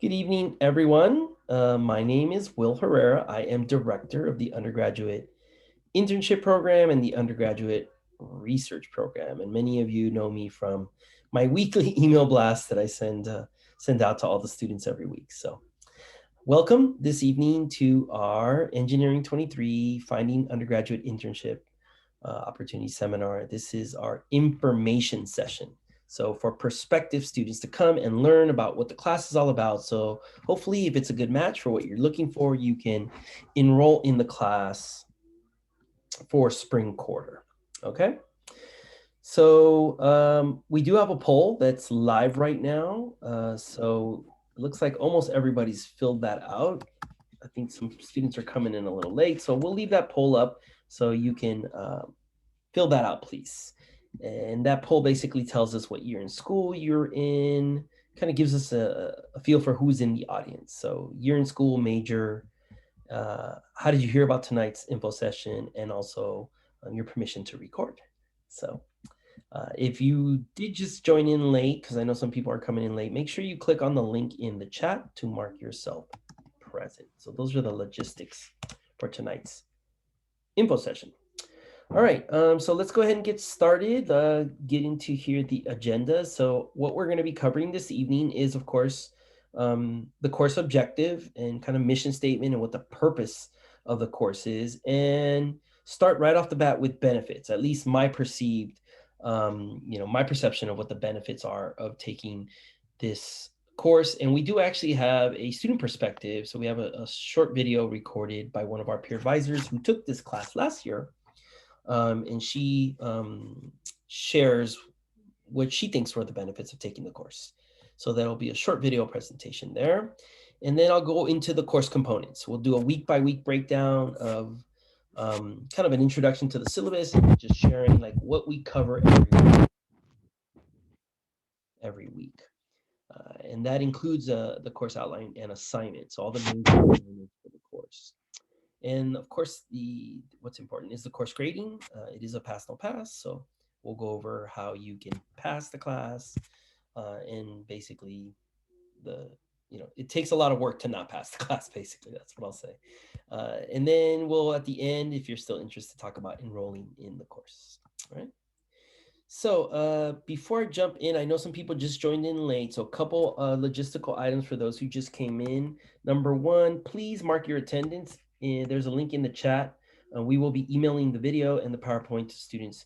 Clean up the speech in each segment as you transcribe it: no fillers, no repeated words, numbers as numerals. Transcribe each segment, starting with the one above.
Good evening, everyone. My name is Will Herrera. I am director of the undergraduate internship program and the undergraduate research program. And many of you know me from my weekly email blast that I send out to all the students every week. So welcome this evening to our Engineering 23 Finding Undergraduate Internship Opportunity Seminar. This is our information session. So for prospective students to come and learn about what the class is all about. So hopefully if it's a good match for what you're looking for, you can enroll in the class for spring quarter, okay? So we do have a poll that's live right now. So it looks like almost everybody's filled that out. I think some students are coming in a little late, so we'll leave that poll up so you can fill that out, please. And that poll basically tells us what year in school you're in, kind of gives us a feel for who's in the audience. So year in school, major, how did you hear about tonight's info session, and also your permission to record. So if you did just join in late, because I know some people are coming in late, make sure you click on the link in the chat to mark yourself present. So those are the logistics for tonight's info session. All right, so let's go ahead and get started, get into here the agenda. So what we're going to be covering this evening is, of course, the course objective and kind of mission statement and what the purpose of the course is, and start right off the bat with benefits, at least my perceived, my perception of what the benefits are of taking this course. And we do actually have a student perspective. So we have a short video recorded by one of our peer advisors who took this class last year. And she shares what she thinks were the benefits of taking the course. So that'll be a short video presentation there. And then I'll go into the course components. We'll do a week-by-week breakdown of kind of an introduction to the syllabus, and just sharing like what we cover every week. And that includes the course outline and assignments, all the main components for the course. And of course, what's important is the course grading. It is a pass, no pass. So we'll go over how you can pass the class, and basically it takes a lot of work to not pass the class, basically. That's what I'll say. And then we'll, at the end, if you're still interested, talk about enrolling in the course. All right. So before I jump in, I know some people just joined in late. So a couple logistical items for those who just came in. Number one, please mark your attendance. There's a link in the chat. We will be emailing the video and the PowerPoint to students,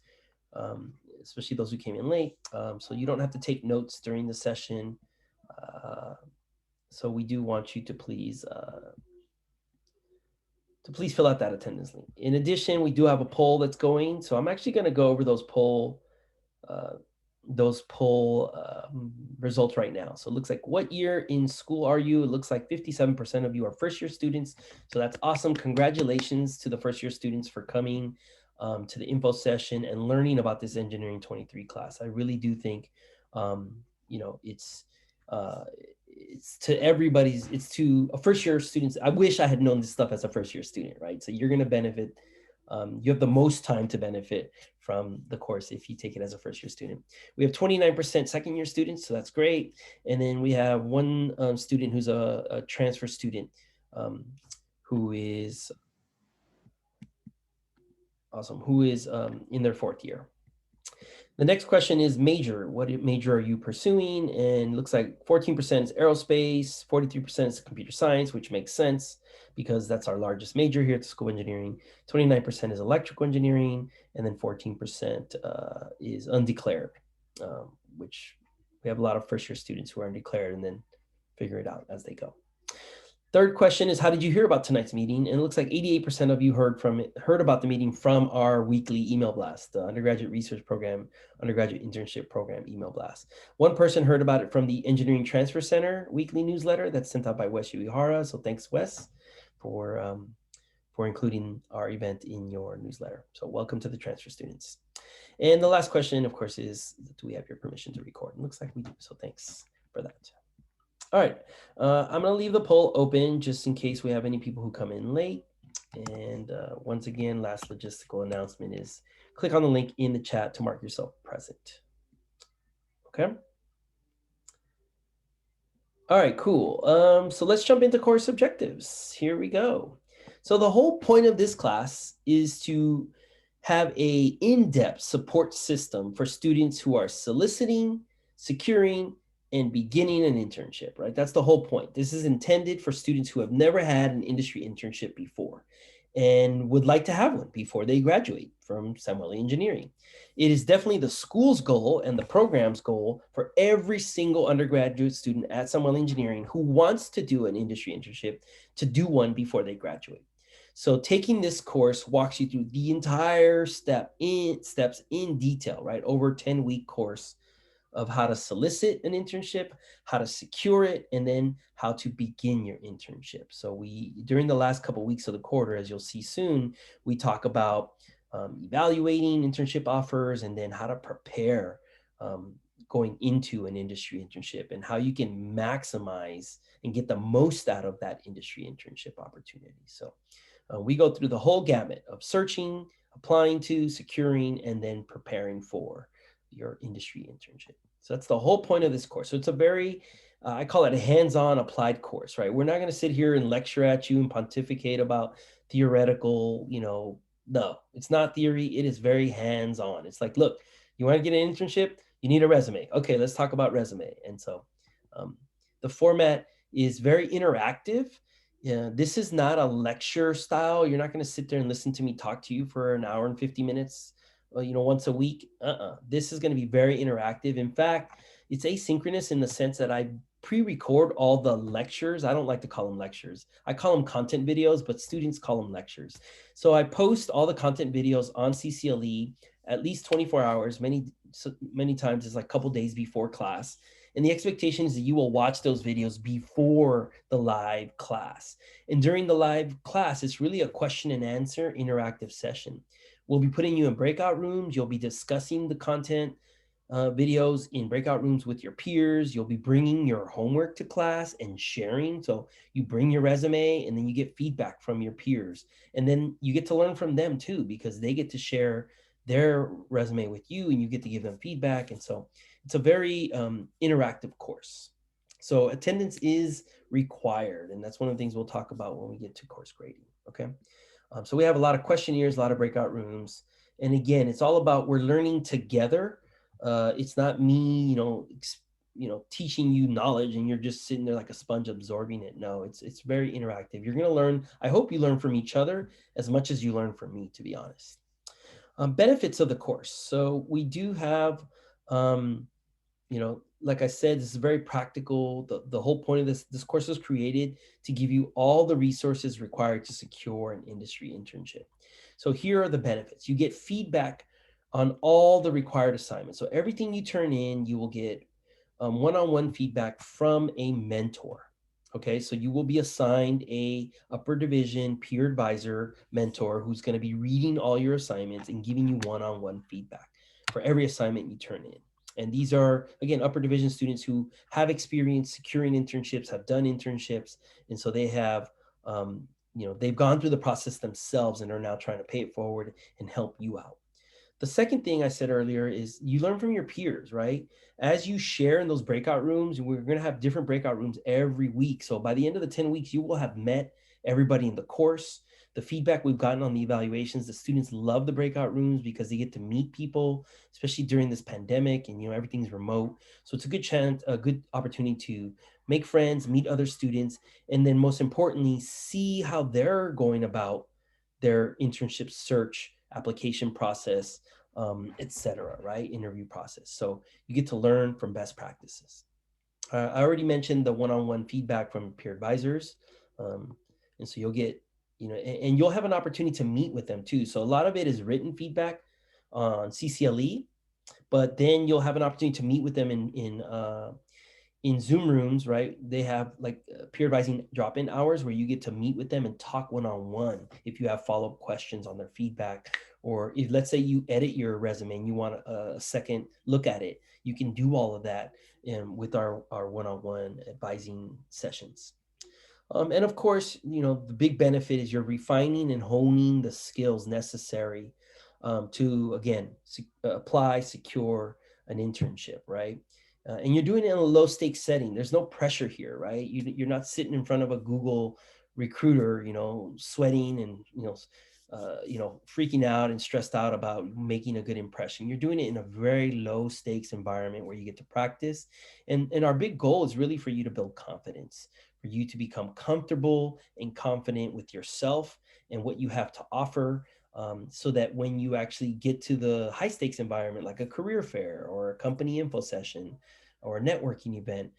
especially those who came in late. So you don't have to take notes during the session. So we do want you to please fill out that attendance link. In addition, we do have a poll that's going. So I'm actually going to go over those poll results right now. So it looks like, what year in school are you? It looks like 57% of you are first year students. So that's awesome. Congratulations to the first year students for coming to the info session and learning about this Engineering 23 class. I really do think, it's to everybody's, it's to a first year students. I wish I had known this stuff as a first year student, right? So you're going to benefit. You have the most time to benefit from the course if you take it as a first year student. We have 29% second year students, so that's great. And then we have one student who's a transfer student, who is awesome, who is in their fourth year. The next question is major. What major are you pursuing? And it looks like 14% is aerospace, 43% is computer science, which makes sense because that's our largest major here at the School of Engineering. 29% is electrical engineering, and then 14% is undeclared, which we have a lot of first year students who are undeclared and then figure it out as they go. Third question is, how did you hear about tonight's meeting? And it looks like 88% of you heard about the meeting from our weekly email blast, the undergraduate research program, undergraduate internship program email blast. One person heard about it from the Engineering Transfer Center weekly newsletter that's sent out by Wes Uehara. So thanks, Wes, for including our event in your newsletter. So welcome to the transfer students. And the last question, of course, is, do we have your permission to record? It looks like we do. So thanks for that. All right, I'm going to leave the poll open just in case we have any people who come in late. And once again, last logistical announcement is click on the link in the chat to mark yourself present. Okay. All right, cool. So let's jump into course objectives. Here we go. So the whole point of this class is to have a in-depth support system for students who are soliciting, securing, and beginning an internship, right? That's the whole point. This is intended for students who have never had an industry internship before and would like to have one before they graduate from Samuel Engineering. It is definitely the school's goal and the program's goal for every single undergraduate student at Samuel Engineering who wants to do an industry internship to do one before they graduate. So taking this course walks you through the entire steps in detail, right? Over a 10-week course of how to solicit an internship, how to secure it, and then how to begin your internship. So during the last couple of weeks of the quarter, as you'll see soon, we talk about evaluating internship offers and then how to prepare going into an industry internship and how you can maximize and get the most out of that industry internship opportunity. So we go through the whole gamut of searching, applying to, securing, and then preparing for your industry internship. So that's the whole point of this course. So it's a very, I call it a hands-on applied course, right? We're not going to sit here and lecture at you and pontificate about theoretical, no, it's not theory. It is very hands-on. It's like, look, you want to get an internship? You need a resume. Okay, let's talk about resume. And so um, the format is very interactive. Yeah, this is not a lecture style. You're not going to sit there and listen to me talk to you for an hour and 50 minutes, once a week. This is going to be very interactive. In fact, it's asynchronous in the sense that I pre-record all the lectures. I don't like to call them lectures. I call them content videos, but students call them lectures. So I post all the content videos on CCLE at least 24 hours, many times it's like a couple days before class. And the expectation is that you will watch those videos before the live class. And during the live class, it's really a question and answer interactive session. We'll be putting you in breakout rooms. You'll be discussing the content videos in breakout rooms with your peers. You'll be bringing your homework to class and sharing. So you bring your resume and then you get feedback from your peers. And then you get to learn from them too, because they get to share their resume with you and you get to give them feedback. And so it's a very interactive course. So attendance is required. And that's one of the things we'll talk about when we get to course grading. Okay. So we have a lot of questionnaires, a lot of breakout rooms. And again, it's all about we're learning together. It's not me, teaching you knowledge and you're just sitting there like a sponge absorbing it. No, it's very interactive. You're going to learn. I hope you learn from each other as much as you learn from me, to be honest. Benefits of the course. So we do have, like I said, this is very practical. The whole point of this course was created to give you all the resources required to secure an industry internship. So here are the benefits. You get feedback on all the required assignments. So everything you turn in, you will get one-on-one feedback from a mentor. Okay, so you will be assigned a upper division peer advisor mentor who's going to be reading all your assignments and giving you one-on-one feedback for every assignment you turn in. And these are, again, upper division students who have experience securing internships, have done internships, and so they have, they've gone through the process themselves and are now trying to pay it forward and help you out. The second thing I said earlier is you learn from your peers, right? As you share in those breakout rooms, we're going to have different breakout rooms every week. So by the end of the 10 weeks, you will have met everybody in the course. The feedback we've gotten on the evaluations, the students love the breakout rooms because they get to meet people, especially during this pandemic and, everything's remote. So it's a good opportunity to make friends, meet other students, and then most importantly, see how they're going about their internship search application process, etc., right? Interview process. So you get to learn from best practices. I already mentioned the one-on-one feedback from peer advisors. And so you'll get, and you'll have an opportunity to meet with them too. So a lot of it is written feedback on CCLE, but then you'll have an opportunity to meet with them in Zoom rooms, right? They have like peer advising drop-in hours where you get to meet with them and talk one-on-one if you have follow-up questions on their feedback. Or if, let's say, you edit your resume and you want a second look at it, you can do all of that with our one-on-one advising sessions. And of course, the big benefit is you're refining and honing the skills necessary to, again, apply, secure an internship, right? And you're doing it in a low stakes setting. There's no pressure here, right? You're not sitting in front of a Google recruiter, sweating and freaking out and stressed out about making a good impression. You're doing it in a very low stakes environment where you get to practice. And our big goal is really for you to build confidence, for you to become comfortable and confident with yourself and what you have to offer, so that when you actually get to the high stakes environment, like a career fair or a company info session or a networking event,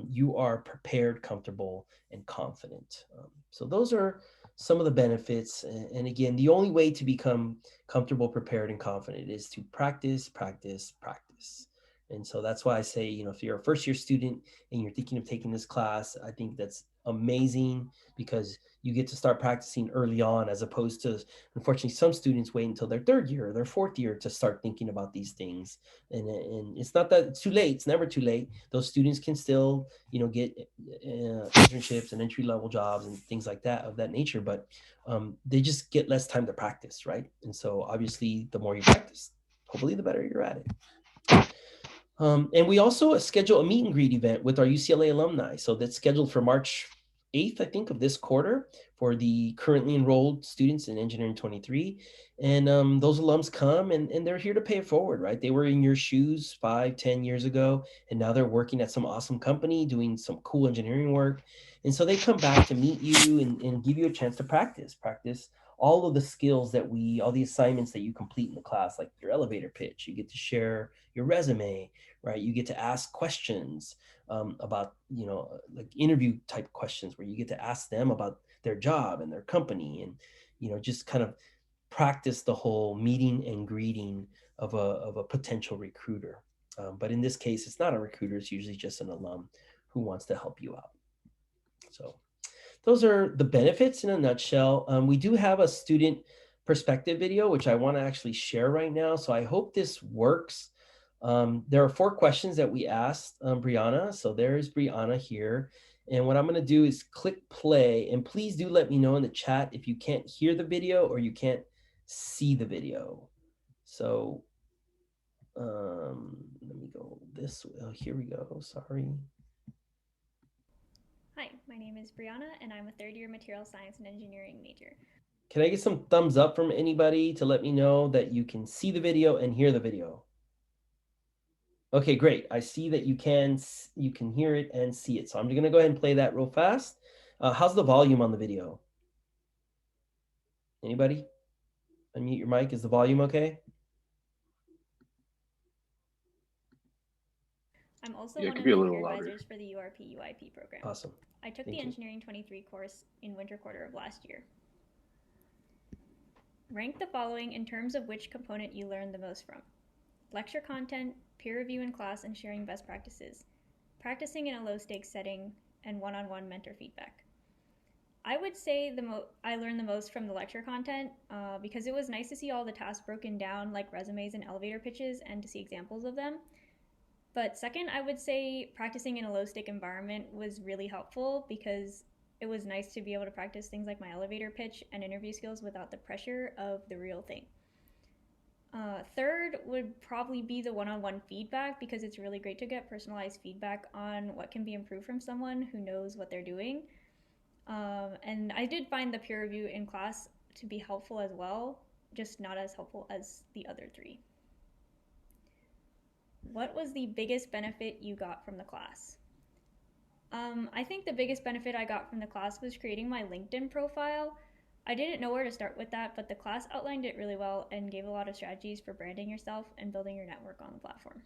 you are prepared, comfortable, and confident. So those are some of the benefits. And again, the only way to become comfortable, prepared, and confident is to practice, practice, practice. And so that's why I say, if you're a first year student and you're thinking of taking this class, I think that's amazing because you get to start practicing early on, as opposed to, unfortunately, some students wait until their third year or their fourth year to start thinking about these things. And it's not that it's too late. It's never too late. Those students can still, get internships and entry level jobs and things like that, of that nature. But they just get less time to practice, right? And so obviously, the more you practice, hopefully, the better you're at it. And we also schedule a meet and greet event with our UCLA alumni. So that's scheduled for March 8th, I think, of this quarter, for the currently enrolled students in Engineering 23. And those alums come and they're here to pay it forward, right? They were in your shoes 5, 10 years ago, and now they're working at some awesome company doing some cool engineering work. And so they come back to meet you and give you a chance to practice all of the skills all the assignments that you complete in the class, like your elevator pitch. You get to share your resume, right? You get to ask questions about, like interview type questions where you get to ask them about their job and their company, and, just kind of practice the whole meeting and greeting of a potential recruiter. But in this case, it's not a recruiter, it's usually just an alum who wants to help you out. So those are the benefits in a nutshell. We do have a student perspective video, which I want to actually share right now. So I hope this works. There are 4 questions that we asked Brianna. So there's Brianna here. And what I'm going to do is click play. And please do let me know in the chat if you can't hear the video or you can't see the video. So let me go this way. Oh, here we go. Sorry. Hi, my name is Brianna, and I'm a third year material science and engineering major. Can I get some thumbs up from anybody to let me know that you can see the video and hear the video? Okay, great. I see that you can hear it and see it. So I'm going to go ahead and play that real fast. How's the volume on the video? Anybody? Unmute your mic. Is the volume okay? I'm also Yeah, it one could of be a the little peer louder. advisors for the URP UIP program. Awesome. I took Thank the you. Engineering 23 course in winter quarter of last year. Rank the following in terms of which component you learned the most from: lecture content, peer review in class and sharing best practices, practicing in a low stakes setting, and one-on-one mentor feedback. I would say I learned the most from the lecture content because it was nice to see all the tasks broken down, like resumes and elevator pitches, and to see examples of them. But second, I would say practicing in a low stake environment was really helpful because it was nice to be able to practice things like my elevator pitch and interview skills without the pressure of the real thing. Third would probably be the one on one feedback because it's really great to get personalized feedback on what can be improved from someone who knows what they're doing. And I did find the peer review in class to be helpful as well, just not as helpful as the other 3. What was the biggest benefit you got from the class? I think the biggest benefit I got from the class was creating my LinkedIn profile. I didn't know where to start with that, but the class outlined it really well and gave a lot of strategies for branding yourself and building your network on the platform.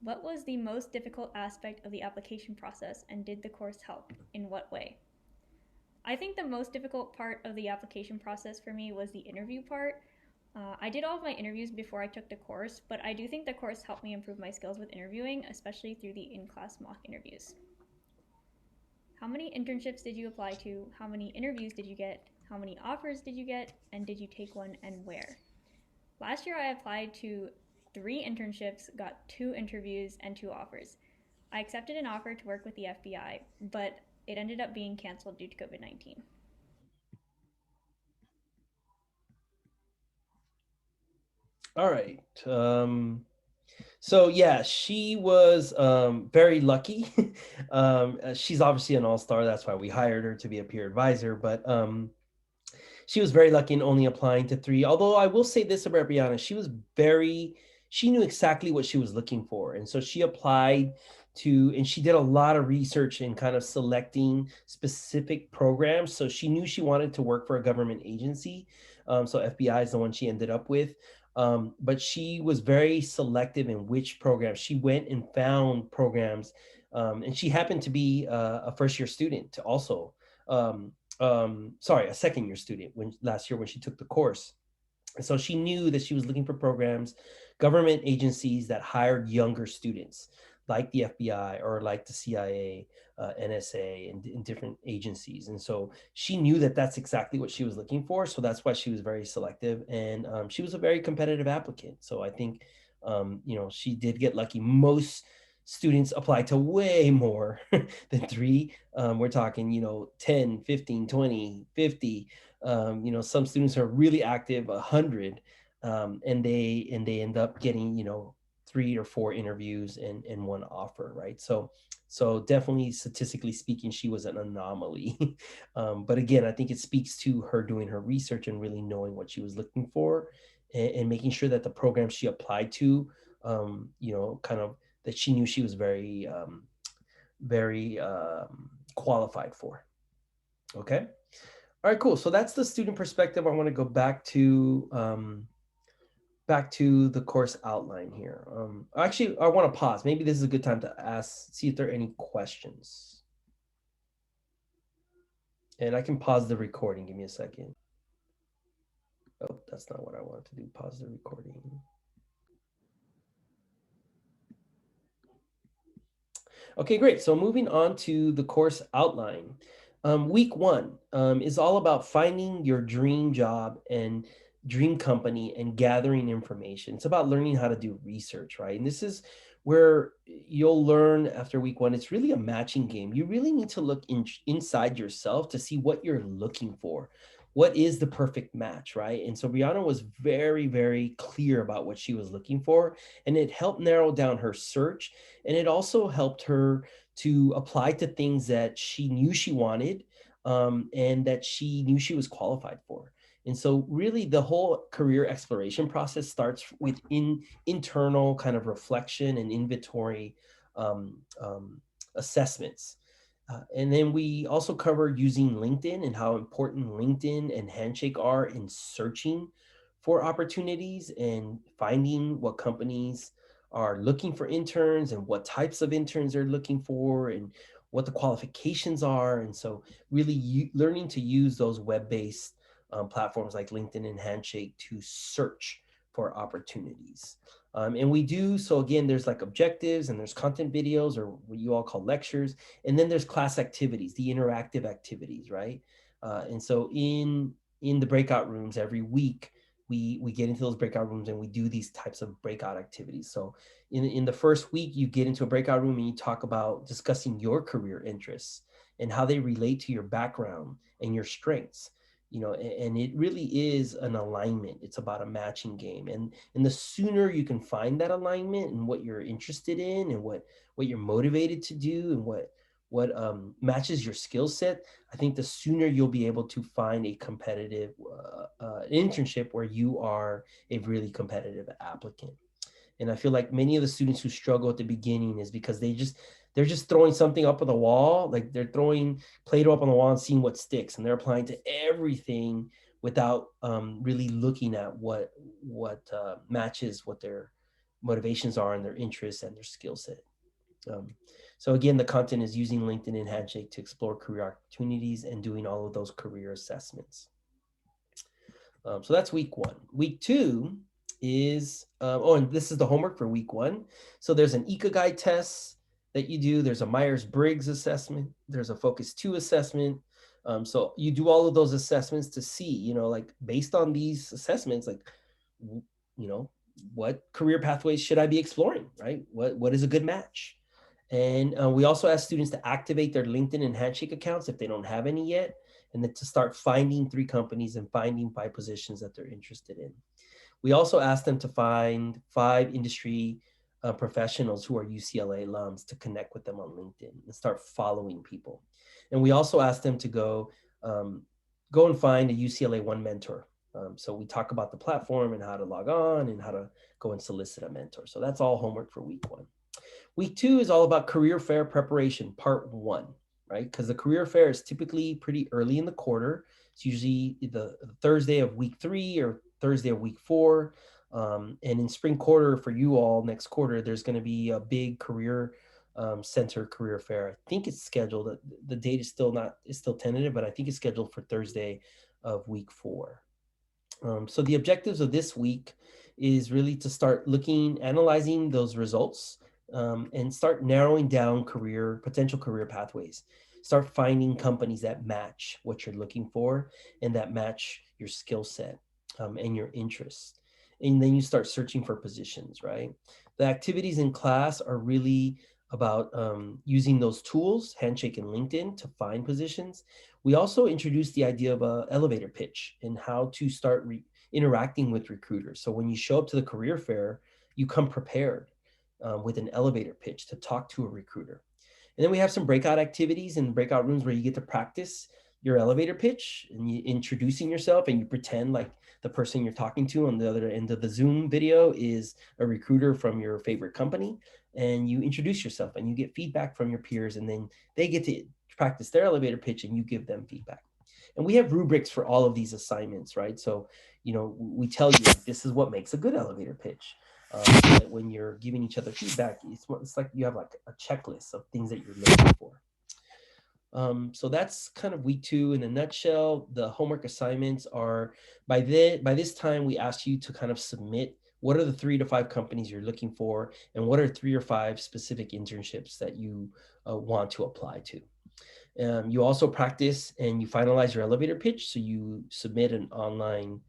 What was the most difficult aspect of the application process, and did the course help? In what way? I think the most difficult part of the application process for me was the interview part. I did all of my interviews before I took the course, but I do think the course helped me improve my skills with interviewing, especially through the in-class mock interviews. How many internships did you apply to? How many interviews did you get? How many offers did you get? And did you take one and where? Last year I applied to 3 internships, got 2 interviews, and 2 offers. I accepted an offer to work with the FBI, but it ended up being canceled due to COVID-19. All right. So yeah, she was very lucky. She's obviously an all-star. That's why we hired her to be a peer advisor. But she was very lucky in only applying to three. Although I will say this about Brianna, she knew exactly what she was looking for. And so she applied to, and she did a lot of research in kind of selecting specific programs. So she knew she wanted to work for a government agency. So FBI is the one she ended up with. But she was very selective in which programs. She went and found programs. And she happened to be a first year student also. Um, sorry, a second year student when last year when she took the course. And so she knew that she was looking for programs, government agencies that hired younger students, like the FBI or like the CIA, NSA, and different agencies. And so she knew that that's exactly what she was looking for. So that's why she was very selective, and she was a very competitive applicant. So I think, she did get lucky. Most students apply to way more than three. We're talking, 10, 15, 20, 50. Some students are really active, 100, and they end up getting, three or four interviews and one offer, right? So definitely, statistically speaking, she was an anomaly. But again, I think it speaks to her doing her research and really knowing what she was looking for, and making sure that the program she applied to, kind of, that she knew she was very qualified for. Okay. All right, cool. So that's the student perspective. I want to go back to the course outline here. Actually, I want to pause. Maybe this is a good time to see if there are any questions. And I can pause the recording. Give me a second. Oh, that's not what I wanted to do. Pause the recording. Okay, great. So moving on to the course outline. Week one is all about finding your dream job and dream company and gathering information. It's about learning how to do research, right? And this is where you'll learn after week one. It's really a matching game. You really need to look inside yourself to see what you're looking for. What is the perfect match, right? And so Brianna was very, very clear about what she was looking for, and it helped narrow down her search, and it also helped her to apply to things that she knew she wanted, and that she knew she was qualified for. And so really the whole career exploration process starts with internal kind of reflection and inventory, assessments. And then we also covered using LinkedIn and how important LinkedIn and Handshake are in searching for opportunities and finding what companies are looking for interns and what types of interns they're looking for and what the qualifications are. And so really learning to use those web-based platforms like LinkedIn and Handshake to search for opportunities. And we do, so again, there's like objectives and there's content videos, or what you all call lectures. And then there's class activities, the interactive activities, right? And so in the breakout rooms every week, we get into those breakout rooms and we do these types of breakout activities. So in the first week, you get into a breakout room and you talk about discussing your career interests and how they relate to your background and your strengths. And it really is an alignment. It's about a matching game. And the sooner you can find that alignment and what you're interested in and what you're motivated to do and what matches your skill set, I think the sooner you'll be able to find a competitive internship where you are a really competitive applicant. And I feel like many of the students who struggle at the beginning is because they're just throwing something up on the wall, like they're throwing Play-Doh up on the wall and seeing what sticks, and they're applying to everything without really looking at what matches what their motivations are and their interests and their skill set. Um, so again, the content is using LinkedIn and Handshake to explore career opportunities and doing all of those career assessments. So that's week one. Week two is, and this is the homework for week one. So there's an Ikigai test that you do. There's a Myers-Briggs assessment. There's a Focus 2 assessment. So you do all of those assessments to see, like based on these assessments, like, you know, what career pathways should I be exploring, right? What is a good match? And we also ask students to activate their LinkedIn and Handshake accounts if they don't have any yet, and then to start finding 3 companies and finding 5 positions that they're interested in. We also ask them to find 5 industry professionals who are UCLA alums to connect with them on LinkedIn and start following people. And we also ask them to um, go and find a UCLA One mentor. So we talk about the platform and how to log on and how to go and solicit a mentor. So that's all homework for week 1. Week 2 is all about career fair preparation, part 1, right? Because the career fair is typically pretty early in the quarter. It's usually the Thursday of week 3 or Thursday of week 4. And in spring quarter for you all next quarter, there's going to be a big career center career fair. I think it's scheduled. The date is still not, it's still tentative, but I think it's scheduled for Thursday of week 4. So the objectives of this week is really to start looking, analyzing those results, and start narrowing down potential career pathways. Start finding companies that match what you're looking for and that match your skill set and your interests. And then you start searching for positions, right? The activities in class are really about using those tools, Handshake and LinkedIn, to find positions. We also introduced the idea of an elevator pitch and how to start interacting with recruiters. So when you show up to the career fair, you come prepared with an elevator pitch to talk to a recruiter. And then we have some breakout activities and breakout rooms where you get to practice your elevator pitch and you introducing yourself and you pretend like the person you're talking to on the other end of the Zoom video is a recruiter from your favorite company, and you introduce yourself and you get feedback from your peers, and then they get to practice their elevator pitch and you give them feedback. And we have rubrics for all of these assignments, right? So, we tell you like, this is what makes a good elevator pitch. That when you're giving each other feedback, it's like you have like a checklist of things that you're looking for. So that's kind of week 2 in a nutshell. The homework assignments are by this time we asked you to kind of submit what are the 3 to 5 companies you're looking for, and what are 3 or 5 specific internships that you want to apply to. You also practice and you finalize your elevator pitch. So you submit an online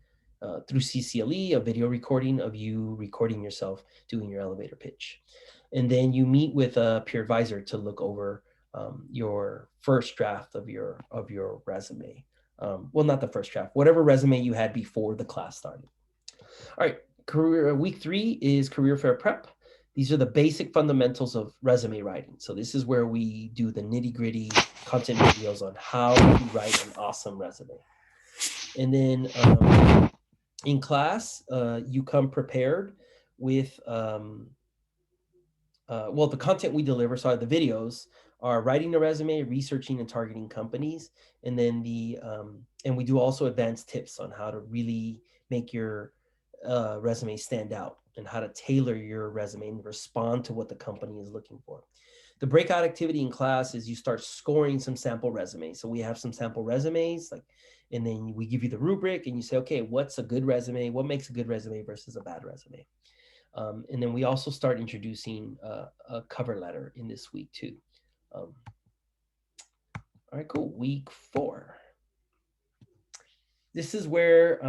through CCLE, a video recording of you recording yourself doing your elevator pitch. And then you meet with a peer advisor to look over your first draft of your resume. Well, not the first draft, whatever resume you had before the class started. All right, week 3 is career fair prep. These are the basic fundamentals of resume writing. So this is where we do the nitty gritty content videos on how to write an awesome resume. And then in class, you come prepared with, the content we deliver, so the videos are writing a resume, researching and targeting companies. And then and we do also advanced tips on how to really make your resume stand out and how to tailor your resume and respond to what the company is looking for. The breakout activity in class is you start scoring some sample resumes. So we have some sample resumes, and then we give you the rubric and you say, okay, what's a good resume? What makes a good resume versus a bad resume? And then we also start introducing a cover letter in this week too. All right, cool. Week 4. This is where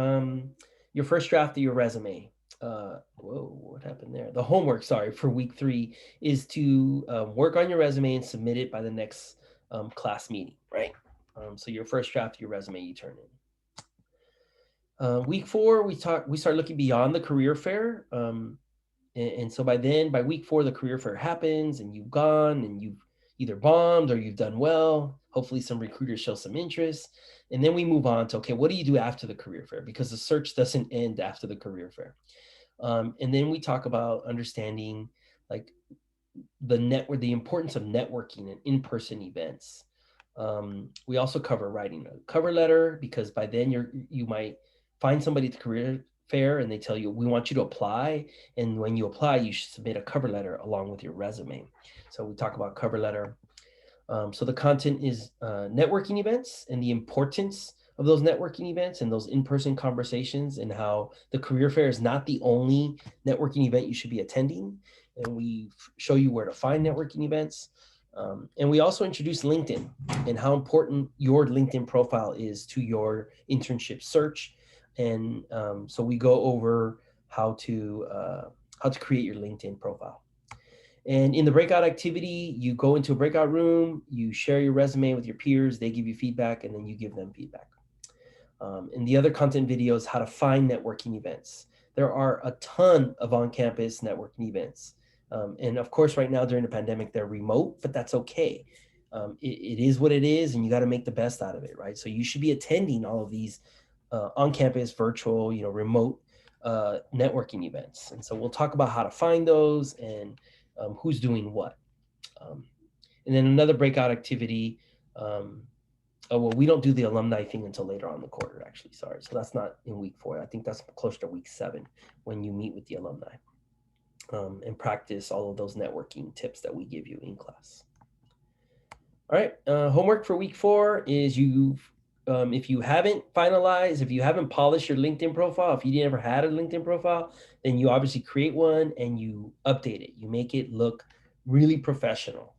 your first draft of your resume. What happened there? The homework, sorry, for week 3 is to work on your resume and submit it by the next class meeting, right? So your first draft of your resume you turn in. Week 4, we start looking beyond the career fair. And so by week 4, the career fair happens and you've gone and you've either bombed or you've done well. Hopefully some recruiters show some interest. And then we move on to, okay, what do you do after the career fair? Because the search doesn't end after the career fair. And then we talk about understanding like the importance of networking and in-person events. We also cover writing a cover letter, because by then you might find somebody at the career fair and they tell you, we want you to apply. And when you apply, you should submit a cover letter along with your resume. So we talk about cover letter. So the content is networking events and the importance of those networking events and those in-person conversations, and how the career fair is not the only networking event you should be attending. And we show you where to find networking events. And we also introduce LinkedIn and how important your LinkedIn profile is to your internship search. And so we go over how to create your LinkedIn profile. And in the breakout activity, you go into a breakout room, you share your resume with your peers, they give you feedback, and then you give them feedback. And the other content video is how to find networking events. There are a ton of on-campus networking events. And of course, right now during the pandemic, they're remote, but that's okay. It is what it is, and you got to make the best out of it, right? So you should be attending all of these on-campus, virtual, remote networking events. And so we'll talk about how to find those and who's doing what. Um, and then another breakout activity. Oh, well, we don't do the alumni thing until later on in the quarter, actually. Sorry. So that's not in week 4. I think that's closer to week 7 when you meet with the alumni and practice all of those networking tips that we give you in class. All right. Homework for week 4 is if you haven't finalized, if you haven't polished your LinkedIn profile, if you never had a LinkedIn profile, then you obviously create one and you update it. You make it look really professional.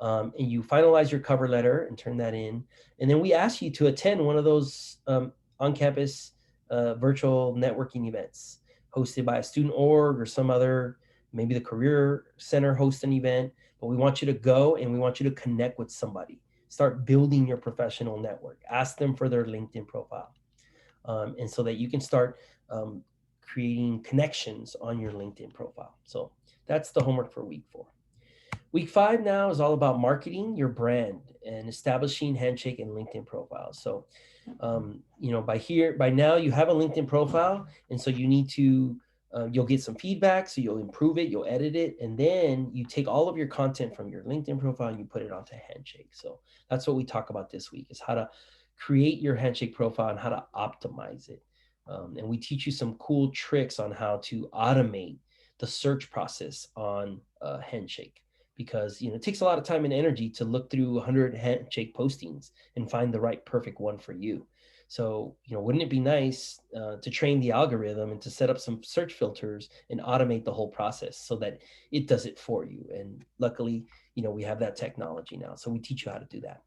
And you finalize your cover letter and turn that in. And then we ask you to attend one of those on campus virtual networking events hosted by a student org or some other, maybe the Career Center hosts an event, but we want you to go and we want you to connect with somebody. Start building your professional network. Ask them for their LinkedIn profile. And so that you can start creating connections on your LinkedIn profile. So that's the homework for week 4. Week 5 now is all about marketing your brand and establishing handshake and LinkedIn profiles. So, by now you have a LinkedIn profile, and so you need to you'll get some feedback, so you'll improve it, you'll edit it, and then you take all of your content from your LinkedIn profile and you put it onto Handshake. So that's what we talk about this week: is how to create your Handshake profile and how to optimize it. And we teach you some cool tricks on how to automate the search process on Handshake because it takes a lot of time and energy to look through 100 Handshake postings and find the right perfect one for you. So wouldn't it be nice to train the algorithm and to set up some search filters and automate the whole process so that it does it for you? And luckily, we have that technology now, so we teach you how to do that.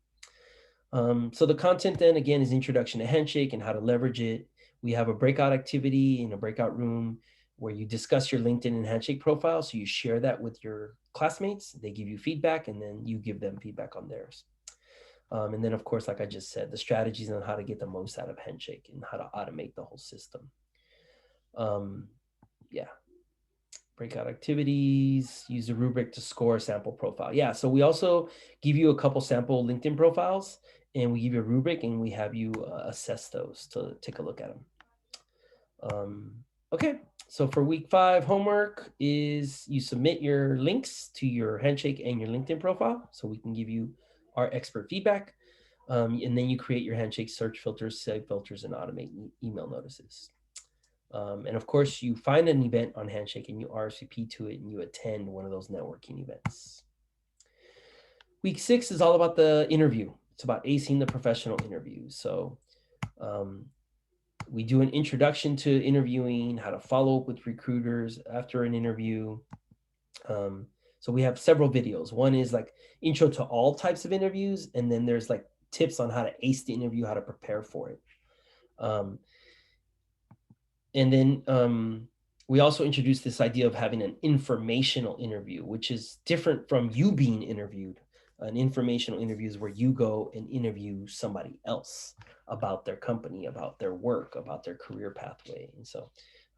So the content then again is introduction to Handshake and how to leverage it. We have a breakout activity in a breakout room where you discuss your LinkedIn and Handshake profile. So you share that with your classmates. They give you feedback, and then you give them feedback on theirs. And then, of course, like I just said, the strategies on how to get the most out of Handshake and how to automate the whole system. Um, yeah. Breakout activities, use the rubric to score a sample profile. Yeah, so we also give you a couple sample LinkedIn profiles and we give you a rubric and we have you assess those to take a look at them. Okay, so for week 5, homework is you submit your links to your Handshake and your LinkedIn profile so we can give you our expert feedback. And then you create your Handshake search filters, save filters, and automate email notices. And of course, you find an event on Handshake and you RSVP to it and you attend one of those networking events. Week 6 is all about the interview. It's about acing the professional interview. So we do an introduction to interviewing, how to follow up with recruiters after an interview. So we have several videos. One is like intro to all types of interviews, and then there's like tips on how to ace the interview, how to prepare for it. And then we also introduced this idea of having an informational interview, which is different from you being interviewed. An informational interview is where you go and interview somebody else about their company, about their work, about their career pathway. And so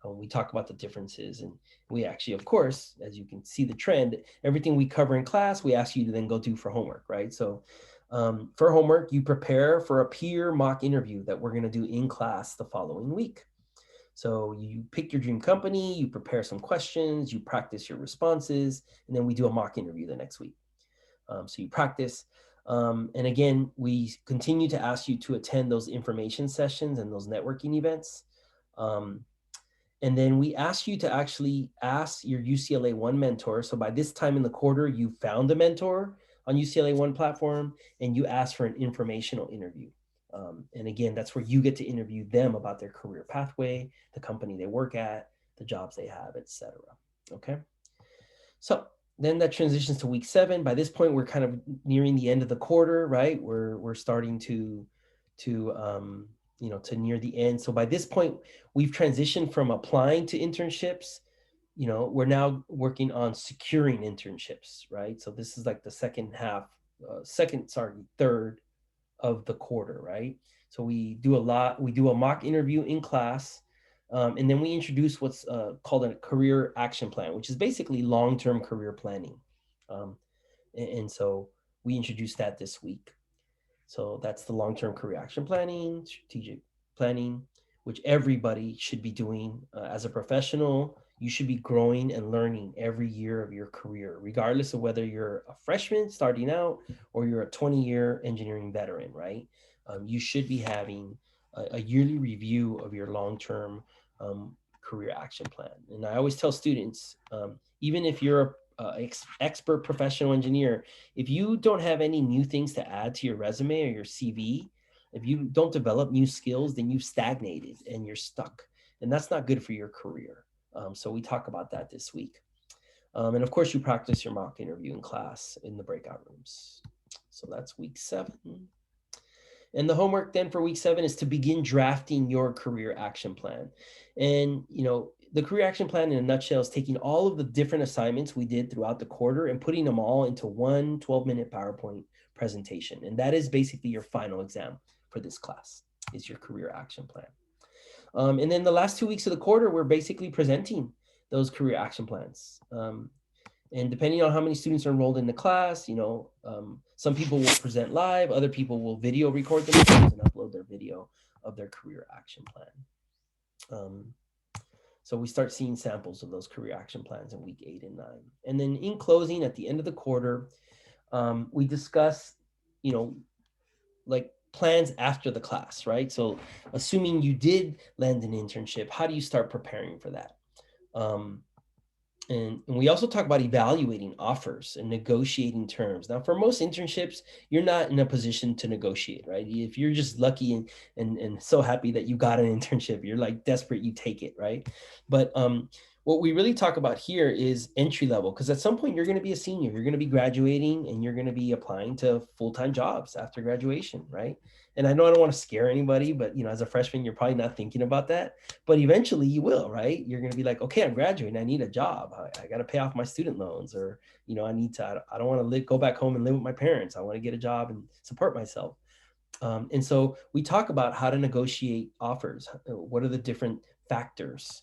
we talk about the differences. And we actually, of course, as you can see the trend, everything we cover in class, we ask you to then go do for homework, right? So for homework, you prepare for a peer mock interview that we're going to do in class the following week. So you pick your dream company, you prepare some questions, you practice your responses, and then we do a mock interview the next week. So you practice. And again, we continue to ask you to attend those information sessions and those networking events. And then we ask you to actually ask your UCLA One mentor. So by this time in the quarter, you found a mentor on UCLA One platform and you ask for an informational interview. And again, that's where you get to interview them about their career pathway, the company they work at, the jobs they have, etc. Okay. So then that transitions to week 7. By this point, we're kind of nearing the end of the quarter, right? We're starting to near the end. So by this point, we've transitioned from applying to internships. We're now working on securing internships, right? So this is like the third of the quarter, right? So we do a mock interview in class. And then we introduce what's called a career action plan, which is basically long-term career planning. Um, and so we introduced that this week. So that's the long-term career action planning, strategic planning, which everybody should be doing as a professional. You should be growing and learning every year of your career, regardless of whether you're a freshman starting out or you're a 20-year engineering veteran, right? You should be having a yearly review of your long-term career action plan. And I always tell students, even if you're a expert professional engineer, if you don't have any new things to add to your resume or your CV, if you don't develop new skills, then you've stagnated and you're stuck. And that's not good for your career. So we talk about that this week. And of course, you practice your mock interview in class in the breakout rooms. So that's week 7. And the homework then for week 7 is to begin drafting your career action plan. And, the career action plan in a nutshell is taking all of the different assignments we did throughout the quarter and putting them all into one 12-minute PowerPoint presentation. And that is basically your final exam for this class, is your career action plan. And then the last 2 weeks of the quarter, we're basically presenting those career action plans. And depending on how many students are enrolled in the class, some people will present live, other people will video record themselves and upload their video of their career action plan. So we start seeing samples of those career action plans in week 8 and 9. And then in closing, at the end of the quarter, we discuss, like plans after the class, right? So assuming you did land an internship, how do you start preparing for that? And we also talk about evaluating offers and negotiating terms. Now, for most internships, you're not in a position to negotiate, right? If you're just lucky and so happy that you got an internship, you're like desperate, you take it, right? But what we really talk about here is entry level, because at some point you're going to be a senior, you're going to be graduating, and you're going to be applying to full-time jobs after graduation, right? And I know I don't want to scare anybody, but as a freshman, you're probably not thinking about that. But eventually you will, right? You're going to be like, okay, I'm graduating. I need a job. I got to pay off my student loans, or, I need to, I don't want to go back home and live with my parents. I want to get a job and support myself. And so we talk about how to negotiate offers. What are the different factors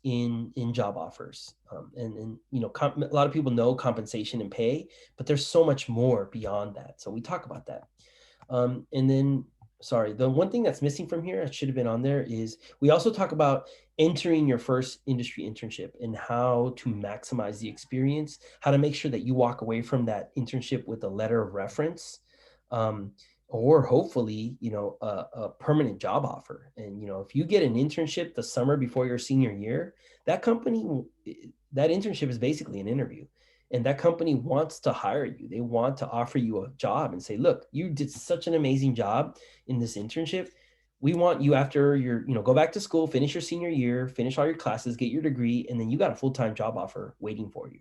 in job offers? And a lot of people know compensation and pay, but there's so much more beyond that. So we talk about that. And then, sorry, the one thing that's missing from here, it should have been on there, is we also talk about entering your first industry internship and how to maximize the experience, how to make sure that you walk away from that internship with a letter of reference, or hopefully, a permanent job offer. And, if you get an internship the summer before your senior year, that internship is basically an interview. And that company wants to hire you. They want to offer you a job and say, look, you did such an amazing job in this internship. We want you, after your, go back to school, finish your senior year, finish all your classes, get your degree, and then you got a full-time job offer waiting for you.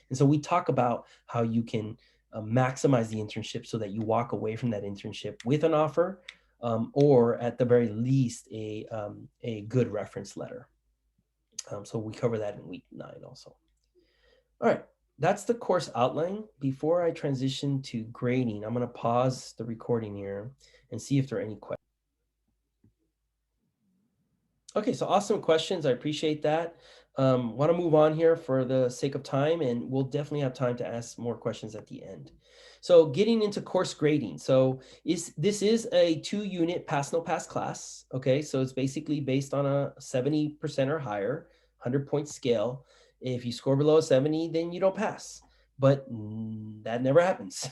And so we talk about how you can maximize the internship so that you walk away from that internship with an offer, or at the very least, a good reference letter. So we cover that in week 9 also. All right, that's the course outline. Before I transition to grading, I'm going to pause the recording here and see if there are any questions. Okay, so awesome questions. I appreciate that. Want to move on here for the sake of time, and we'll definitely have time to ask more questions at the end. So getting into course grading. So this is a 2-unit pass no pass class. Okay, so it's basically based on a 70% or higher, 100-point scale. If you score below a 70, then you don't pass. But that never happens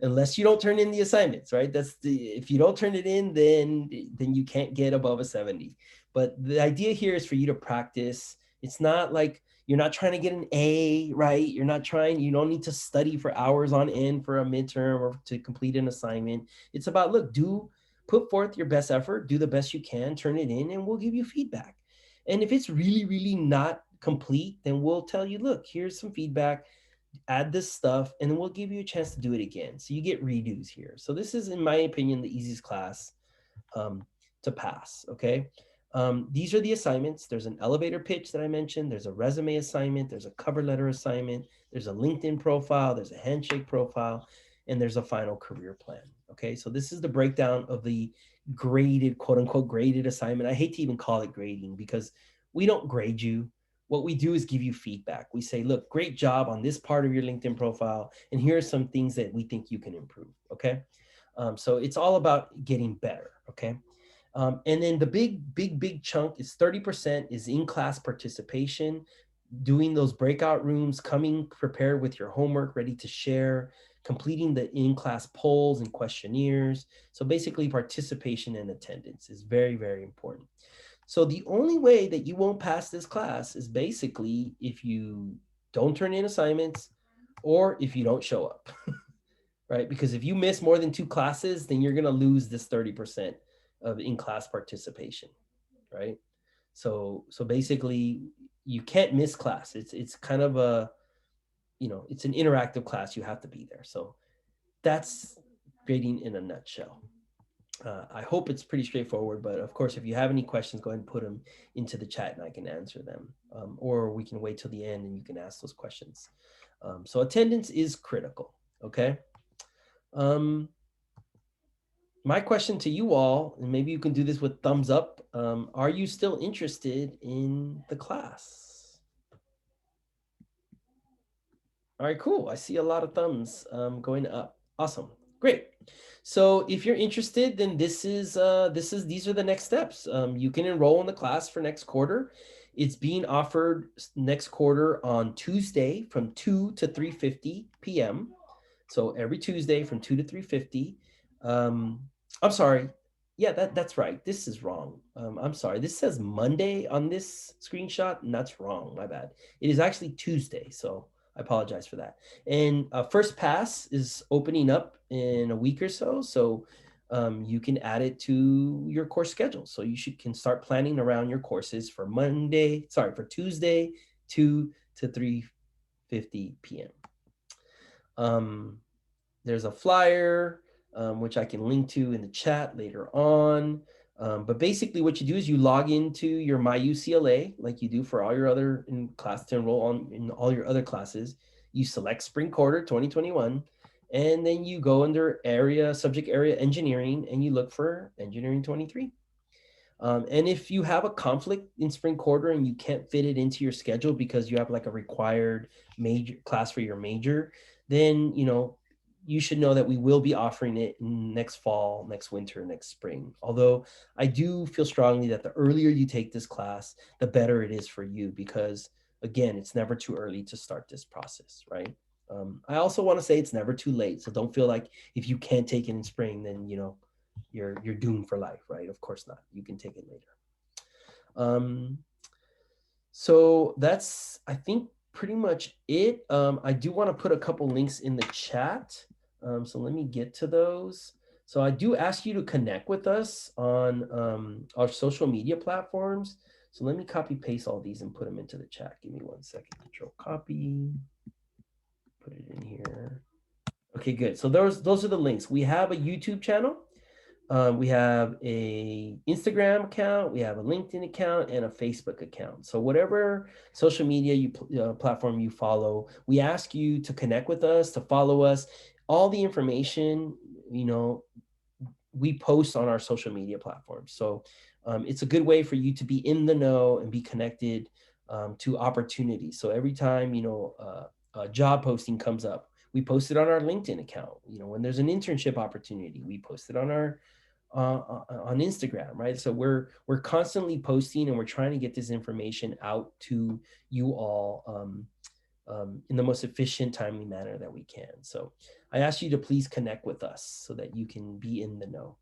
unless you don't turn in the assignments, right? If you don't turn it in, then you can't get above a 70. But the idea here is for you to practice. It's not like you're not trying to get an A, right? You don't need to study for hours on end for a midterm or to complete an assignment. It's about, look, put forth your best effort, do the best you can, turn it in, and we'll give you feedback. And if it's really, really not complete, then we'll tell you, look, here's some feedback, add this stuff, and then we'll give you a chance to do it again. So you get redos here. So this is, in my opinion, the easiest class to pass, okay? These are the assignments. There's an elevator pitch that I mentioned. There's a resume assignment. There's a cover letter assignment. There's a LinkedIn profile. There's a handshake profile. And there's a final career plan. Okay, so this is the breakdown of the graded, quote unquote, graded assignment. I hate to even call it grading because we don't grade you. What we do is give you feedback. We say, look, great job on this part of your LinkedIn profile. And here are some things that we think you can improve. Okay. So it's all about getting better. Okay. And then the big chunk is 30% is in class participation, doing those breakout rooms, coming prepared with your homework ready to share, completing the in class polls and questionnaires. So basically, participation and attendance is very, very important. So the only way that you won't pass this class is basically if you don't turn in assignments or if you don't show up, right? Because if you miss more than 2 classes, then you're going to lose this 30% of in class participation, right? So basically you can't miss class. It's kind of a, it's an interactive class. You have to be there. So that's grading in a nutshell. I hope it's pretty straightforward, but of course, if you have any questions, go ahead and put them into the chat and I can answer them. Or we can wait till the end and you can ask those questions. So attendance is critical. Okay. Um, my question to you all, and maybe you can do this with thumbs up. Are you still interested in the class? All right, cool. I see a lot of thumbs going up. Awesome. Great. So if you're interested, then these are the next steps. You can enroll in the class for next quarter. It's being offered next quarter on Tuesday from 2 to 3:50 p.m. So every Tuesday from 2 to 3:50. Um, I'm sorry. Yeah, that's right. This is wrong. I'm sorry. This says Monday on this screenshot, and that's wrong. My bad. It is actually Tuesday. So I apologize for that. And First Pass is opening up in a week or so. So you can add it to your course schedule. So you can start planning around your courses for for Tuesday, 2 to 3:50 p.m. Um, there's a flyer, which I can link to in the chat later on. But basically what you do is you log into your My UCLA, like you do for all your other in class to enroll on in all your other classes. You select spring quarter 2021, and then you go under subject area engineering, and you look for engineering 23. And if you have a conflict in spring quarter and you can't fit it into your schedule because you have like a required major class for your major, then you should know that we will be offering it next fall, next winter, next spring. Although I do feel strongly that the earlier you take this class, the better it is for you because again, it's never too early to start this process, right? I also want to say it's never too late. So don't feel like if you can't take it in spring, then you're doomed for life, right? Of course not. You can take it later. Um, so that's, I think, pretty much it. I do want to put a couple links in the chat. So let me get to those. So I do ask you to connect with us on our social media platforms. So let me copy paste all these and put them into the chat. Give me 1 second. Control copy. Put it in here. Okay, good. So those are the links. We have a YouTube channel. We have a Instagram account, we have a LinkedIn account, and a Facebook account. So whatever social media platform you follow, we ask you to connect with us, to follow us. All the information, we post on our social media platforms. So it's a good way for you to be in the know and be connected to opportunities. So every time a job posting comes up, we post it on our LinkedIn account. When there's an internship opportunity, we post it on our on Instagram, right? So we're constantly posting and we're trying to get this information out to you all in the most efficient, timely manner that we can. So I ask you to please connect with us so that you can be in the know.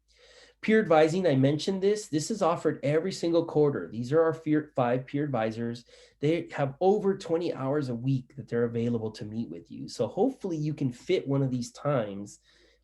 Peer advising, I mentioned this. This is offered every single quarter. These are our 5 peer advisors. They have over 20 hours a week that they're available to meet with you. So hopefully you can fit one of these times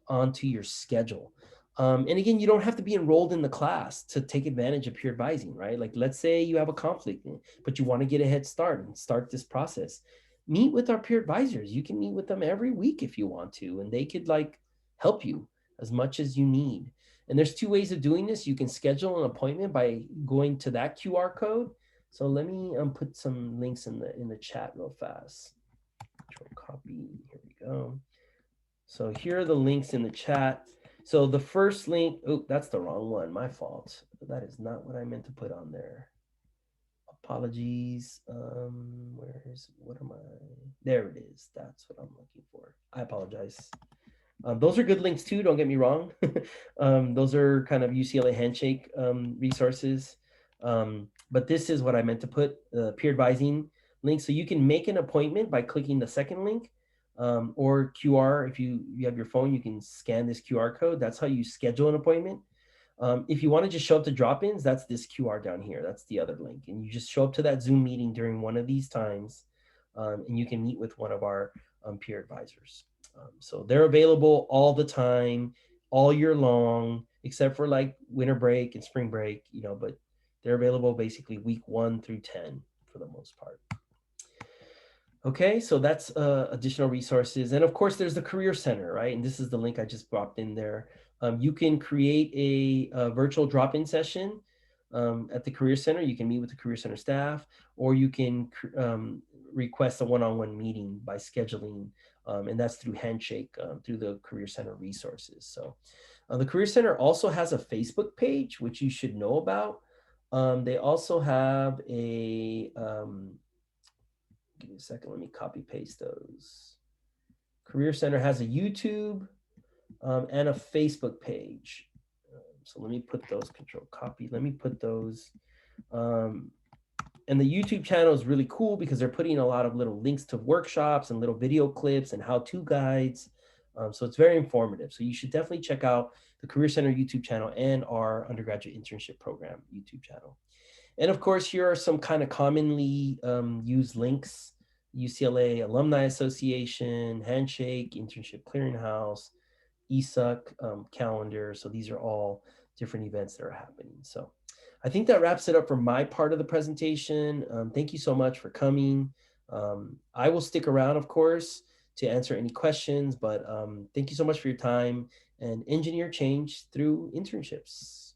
onto your schedule. And again, you don't have to be enrolled in the class to take advantage of peer advising, right? Like let's say you have a conflict, but you want to get a head start and start this process. Meet with our peer advisors. You can meet with them every week if you want to, and they could like help you as much as you need. And there's 2 ways of doing this. You can schedule an appointment by going to that QR code. So let me put some links in the chat real fast. Control copy. Here we go. So here are the links in the chat. So the first link, oh, that's the wrong one. My fault. That is not what I meant to put on there. Apologies. What am I? There it is. That's what I'm looking for. I apologize. Those are good links too. Don't get me wrong. Those are kind of UCLA handshake resources. But this is what I meant to put peer advising link. So you can make an appointment by clicking the second link, or QR. If you have your phone, you can scan this QR code. That's how you schedule an appointment. If you want to just show up to drop-ins, that's this QR down here. That's the other link. And you just show up to that Zoom meeting during one of these times, and you can meet with one of our peer advisors. So they're available all the time, all year long, except for like winter break and spring break, but they're available basically week 1 through 10 for the most part. Okay, so that's additional resources. And of course, there's the Career Center, right? And this is the link I just dropped in there. You can create a virtual drop-in session at the Career Center. You can meet with the Career Center staff, or you can request a one-on-one meeting by scheduling, and that's through Handshake, through the Career Center resources. So the Career Center also has a Facebook page, which you should know about. They also have a give me a second. Let me copy paste those. Career Center has a YouTube and a Facebook page. So let me put those, control copy. Let me put those. And the YouTube channel is really cool because they're putting a lot of little links to workshops and little video clips and how-to guides. So it's very informative. So you should definitely check out the Career Center YouTube channel and our undergraduate internship program YouTube channel. And of course, here are some kind of commonly used links: UCLA Alumni Association, Handshake, Internship Clearinghouse, ESUC calendar. So these are all different events that are happening. So I think that wraps it up for my part of the presentation. Thank you so much for coming. I will stick around, of course, to answer any questions, but thank you so much for your time, and engineer change through internships.